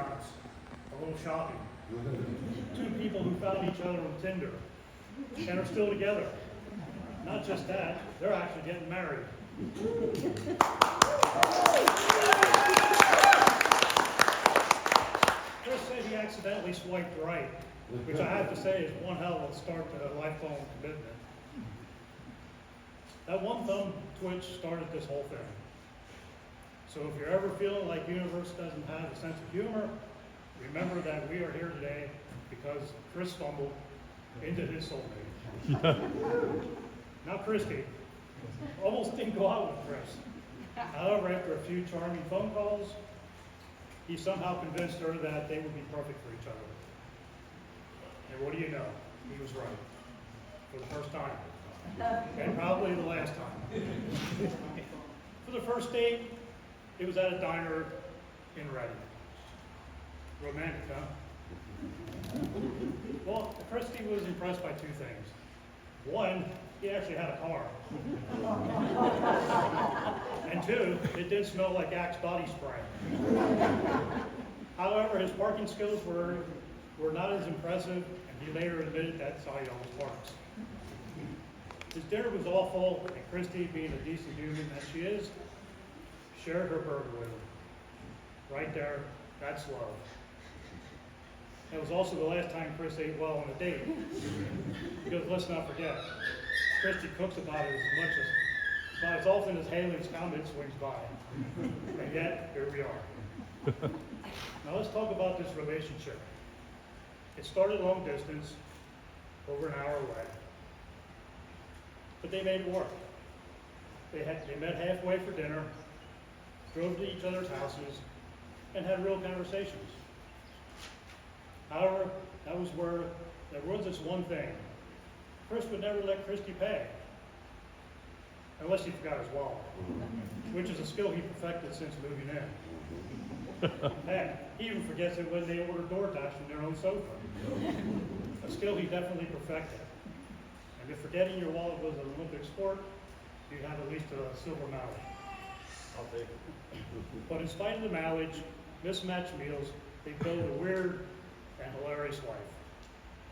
shops, a little shopping. Two people who found each other on Tinder and are still together. Not just that, they're actually getting married. Chris said he accidentally swiped right, which I have to say is one hell of a start to a lifelong commitment. That one thumb twitch started this whole thing. So if you're ever feeling like the universe doesn't have a sense of humor, remember that we are here today because Chris stumbled into his soulmate. Now Kristie almost didn't go out with Chris. However, after a few charming phone calls, he somehow convinced her that they would be perfect for each other. And what do you know? He was right. For the first time. And probably the last time. For the first date, it was at a diner in Reading. Romantic, huh? Well, Kristie was impressed by two things. One, he actually had a car. And two, it did smell like Axe body spray. However, his parking skills were not as impressive, and he later admitted that's how he always parks. His dinner was awful, and Kristie, being a decent human that she is, shared her burger with him. Right there, that's love. That was also the last time Chris ate well on a date. Because let's not forget, Kristie cooks about as often as Haley's comment swings by. And yet, here we are. Now let's talk about this relationship. It started long distance, over an hour away. But they made it work. They met halfway for dinner, drove to each other's houses, and had real conversations. However, that was where there was this one thing. Chris would never let Kristie pay, unless he forgot his wallet, which is a skill he perfected since moving in. Heck, he even forgets it when they order DoorDash from their own sofa. A skill he definitely perfected. And if forgetting your wallet was an Olympic sport, you'd have at least a silver medal. I'll take it. But in spite of the mileage, mismatched meals, they built a weird and hilarious life.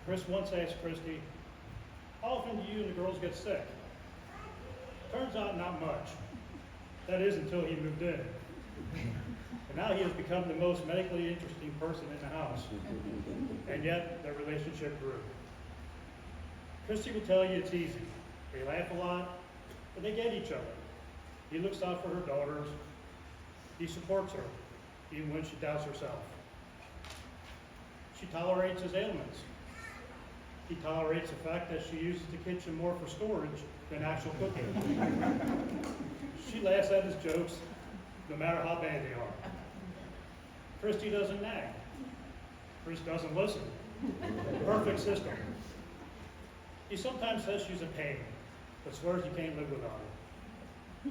Chris once asked Kristie, "How often do you and the girls get sick?" Turns out not much. That is until he moved in. And now he has become the most medically interesting person in the house. And yet, their relationship grew. Kristie will tell you it's easy. They laugh a lot, but they get each other. He looks out for her daughters. He supports her, even when she doubts herself. She tolerates his ailments. He tolerates the fact that she uses the kitchen more for storage than actual cooking. She laughs at his jokes, no matter how bad they are. Kristie doesn't nag. Chris doesn't listen. Perfect system. He sometimes says she's a pain, but swears he can't live without her.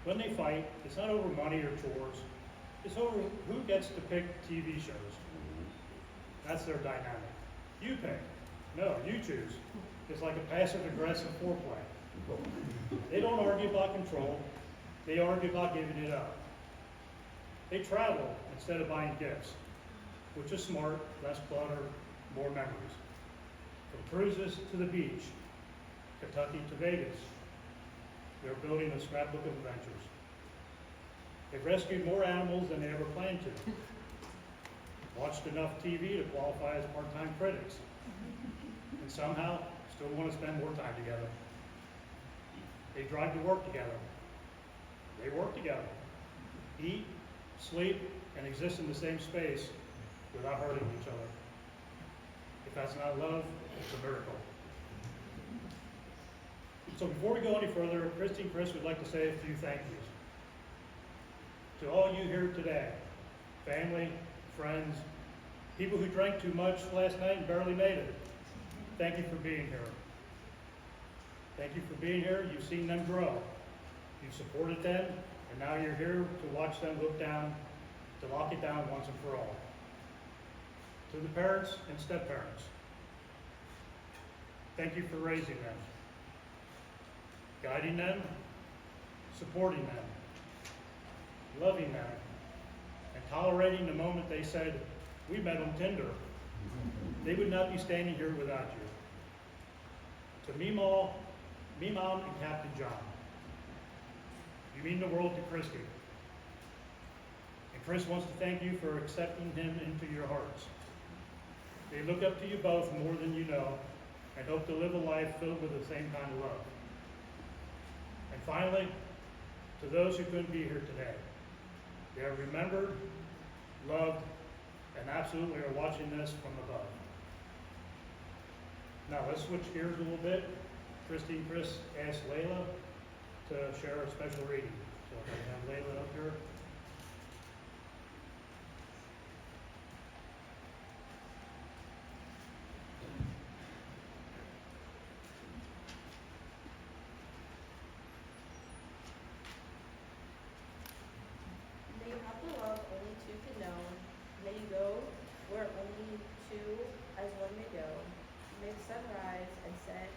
When they fight, it's not over money or chores. It's over who gets to pick TV shows. That's their dynamic. You pick. No, you choose. It's like a passive-aggressive foreplay. They don't argue about control. They argue about giving it up. They travel instead of buying gifts, which is smart, less clutter, more memories. From cruises to the beach, Kentucky to Vegas, they're building a scrapbook of adventures. They've rescued more animals than they ever planned to. Watched enough TV to qualify as part-time critics. And somehow, still want to spend more time together. They drive to work together. They work together. Eat, sleep, and exist in the same space without hurting each other. If that's not love, it's a miracle. So before we go any further, Kristie and Chris would like to say a few thank yous. To all you here today, family, friends, people who drank too much last night and barely made it, thank you for being here. Thank you for being here. You've seen them grow. You've supported them, and now you're here to watch them look down, to lock it down once and for all. To the parents and step-parents, thank you for raising them, guiding them, supporting them, loving them, and tolerating the moment they said, we met on Tinder, they would not be standing here without you. To Meemaw, Meemaw and Captain John, you mean the world to Kristie. And Chris wants to thank you for accepting him into your hearts. They look up to you both more than you know and hope to live a life filled with the same kind of love. And finally, to those who couldn't be here today, they are remembered, loved, and absolutely are watching this from above. Now let's switch gears a little bit. Kristie and Chris asked Layla to share a special reading. So if I can have Layla up here. May you have the love only two can know. May you go where only two as one may go. May the sun rise and set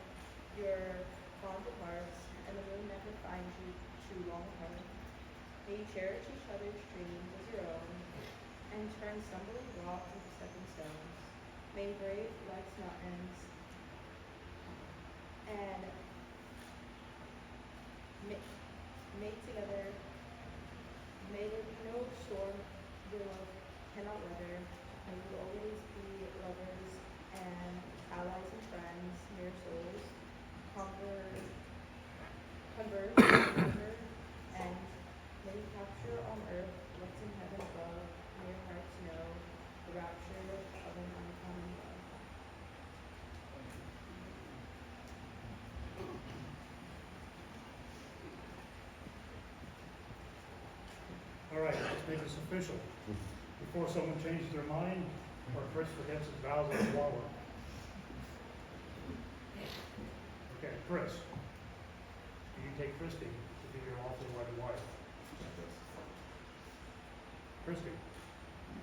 your fond hearts, and the moon never find you too long apart. May you cherish each other's dreams as your own, and turn stumbling blocks into stepping stones. May you brave life's mountains, and may together. May there be no storm your love cannot weather. May you always be lovers and allies and friends, near souls, converse together, and may you capture on earth what's in heaven above. May your hearts know the rapture of an uncommon love. All right, let's make this official. Before someone changes their mind or Chris forgets his vows on the wallet. Okay, Chris, do you take Kristie to be your lawfully wedded wife? Kristie,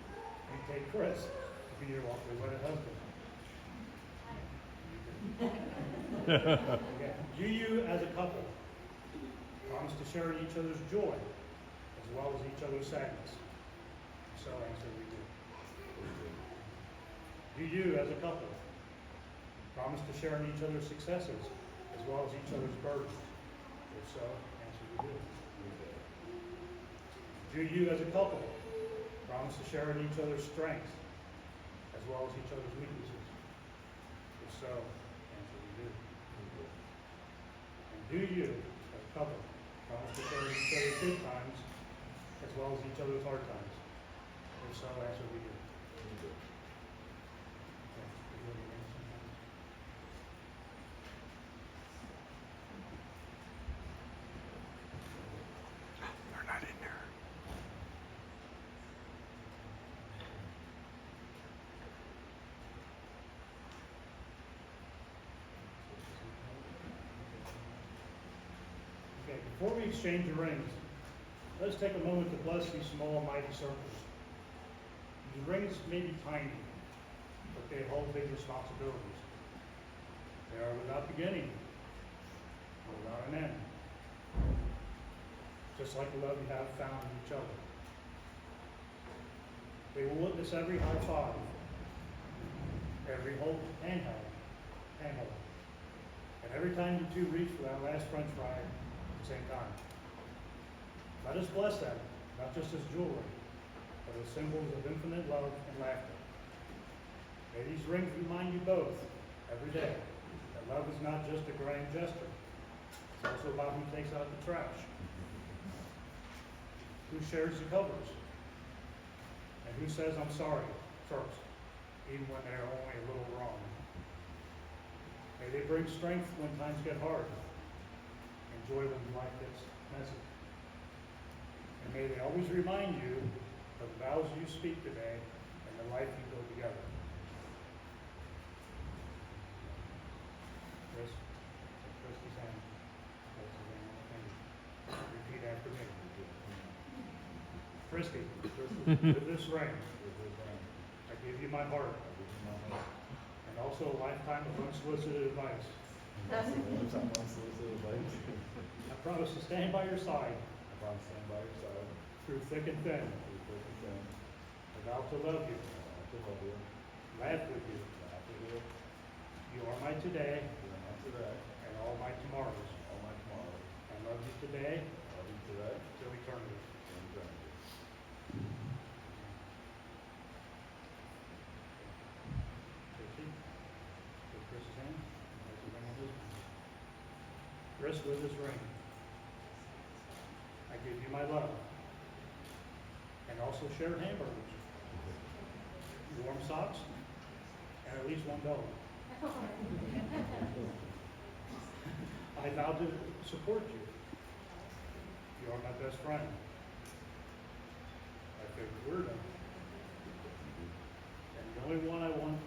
do you take Chris to be your lawfully wedded husband? Okay. Do you, as a couple, promise to share in each other's joy as well as each other's sadness? So answer, we do. Do you, as a couple, promise to share in each other's successes as well as each other's burdens? If so, answer, we do. Do you, as a couple, promise to share in each other's strengths as well as each other's weaknesses? If so, answer, we do. And do you, as a couple, promise to share in each other's good times as well as each other's hard times? If so, answer, we do. Okay. Would you like to name something? They're not in there. Okay, before we exchange the rings, let's take a moment to bless these small, mighty circles. These rings may be tiny, but they hold big responsibilities. They are without beginning, or without an end. Just like the love you have found in each other. They will witness every high five, every handhold, and every time you two reach for that last French fry at the same time. Let us bless them, not just as jewelry, but as symbols of infinite love and laughter. May these rings remind you both, every day, that love is not just a grand gesture. It's also about who takes out the trash, who shares the covers, and who says, I'm sorry, first, even when they're only a little wrong. May they bring strength when times get hard, and joy when life gets messy. And may they always remind you of the vows you speak today and the life you build together. Chris, take Kristie's hand. Place his hand on the finger. Repeat after me. Kristie, with this ring, I give you my heart, and also a lifetime of unsolicited advice. I promise to stand by your side through thick and thin, vow to love you, to love you, laugh with you. laugh with you, You are my today you are my today, and all my tomorrows. all my tomorrows. I love you today I love you today, till eternity. and eternity. Kristie, take Chris's hand, place the ring on his finger. Chris, with this ring, I give you my love, and also shared hamburgers, warm socks, and at least one dog. I vow to support you. You are my best friend. My favorite word, and the only one I want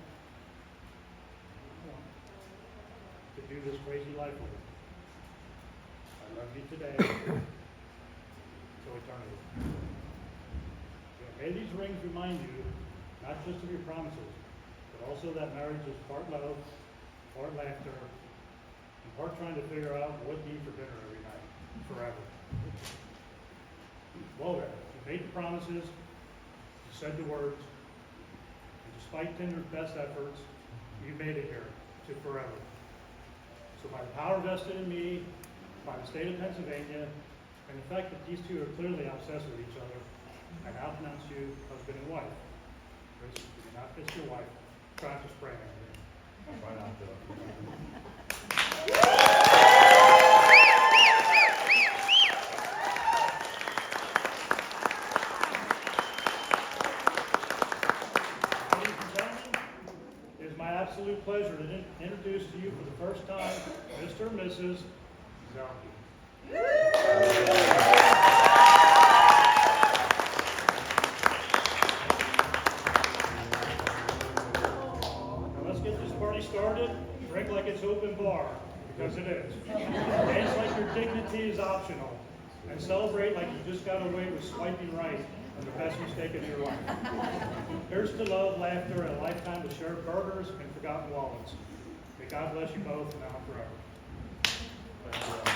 to do this crazy life with. I love you today, till eternity. May these rings remind you, not just of your promises, but also that marriage is part love, part laughter, and part trying to figure out what to eat for dinner every night, forever. Well then, you made the promises, you said the words, and despite Tinder's best efforts, you made it here to forever. So by the power vested in me, by the state of Pennsylvania, and the fact that these two are clearly obsessed with each other, I now pronounce you husband and wife. Chris, if you do not kiss your wife, try not to spray anything. Try not to. Ladies and gentlemen, it is my absolute pleasure to introduce to you for the first time, Mr. and Mrs. Zelke. Now let's get this party started. Drink like it's open bar, because it is. Dance like your dignity is optional. And celebrate like you just got away with swiping right on the best mistake of your life. Here's to love, laughter, and a lifetime of shared burgers and forgotten wallets. May God bless you both now and forever. Thank you.